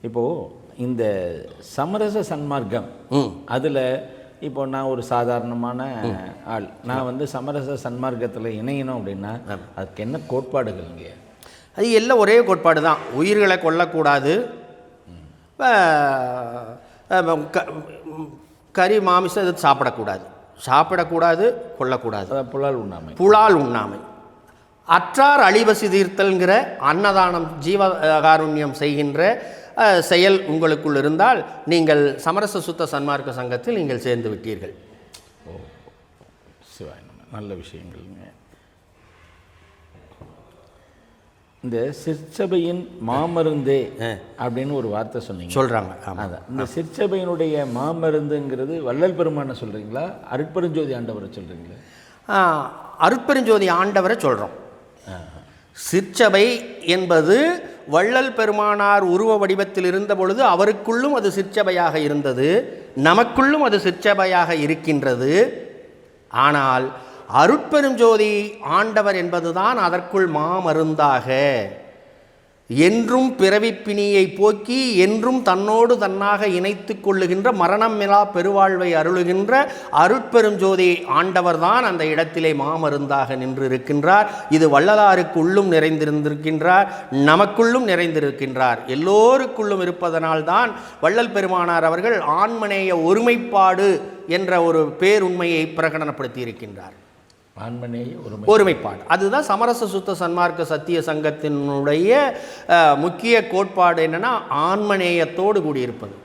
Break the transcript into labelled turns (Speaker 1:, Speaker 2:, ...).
Speaker 1: இப்போது இந்த சமரச சன்மார்க்கம் அதில் இப்போ நான் ஒரு சாதாரணமான ஆள், நான் வந்து சமரச சன்மார்க்கத்தில் இணையணும் அப்படின்னா அதுக்கு என்ன கோட்பாடுகள் இங்கே?
Speaker 2: அது எல்லாம் ஒரே கோட்பாடு தான். உயிர்களை கொல்லக்கூடாது, கறி மாமிசம் இது சாப்பிடக்கூடாது, கொல்லக்கூடாது. புலால் உண்ணாமை, அற்றார் அழிவசி தீர்த்தல்ங்கிற அன்னதானம் ஜீவகாருண்யம் செய்கின்ற செயல் உங்களுக்குள் இருந்தால் நீங்கள் சமரச சுத்த சன்மார்க்க சங்கத்தில் நீங்கள் சேர்ந்து விட்டீர்கள்.
Speaker 1: ஓ, சிவாய் நல்ல விஷயங்கள்ங்க. இந்த சிற்சபையின் மாமருந்தே அப்படின்னு ஒரு வார்த்தை சொல்கிறாங்க. அதான் இந்த சிற்சபையினுடைய மாமருந்துங்கிறது வள்ளல் பெருமானை சொல்கிறீங்களா, அருட்பெருஞ்சோதி ஆண்டவரை சொல்கிறீங்களா?
Speaker 2: அருட்பெருஞ்சோதி ஆண்டவரை சொல்கிறோம். சிற்சபை என்பது வள்ளல் பெருமானார் உருவ வடிவத்தில் இருந்த பொழுது அவருக்குள்ளும் அது சிற்சபையாக இருந்தது, நமக்குள்ளும் அது சிற்சபையாக இருக்கின்றது. ஆனால் அருட்பெருஞ்சோதி ஆண்டவர் என்பதுதான் அதற்குள் மாமருந்தாக என்றும் பிறவிப்பிணியை போக்கி என்றும் தன்னோடு தன்னாக இணைத்து கொள்ளுகின்ற மரணமிலா பெருவாழ்வை அருளுகின்ற அருட்பெருஞ்சோதி ஆண்டவர் தான் அந்த இடத்திலே மாமருந்தாக நின்று இருக்கின்றார். இது வள்ளலாருக்குள்ளும் நிறைந்திருந்திருக்கின்றார், நமக்குள்ளும் நிறைந்திருக்கின்றார், எல்லோருக்குள்ளும் இருப்பதனால்தான் வள்ளல் பெருமானார் அவர்கள் ஆன்மநேய ஒருமைப்பாடு என்ற ஒரு பேருண்மையை பிரகடனப்படுத்தி இருக்கின்றார். ஒருமைப்பாடு அதுதான் சமரச சுத்த சன்மார்க்க சத்திய சங்கத்தினுடைய முக்கிய கோட்பாடு. என்னன்னா ஆன்மநேயத்தோடு கூடியிருப்பது.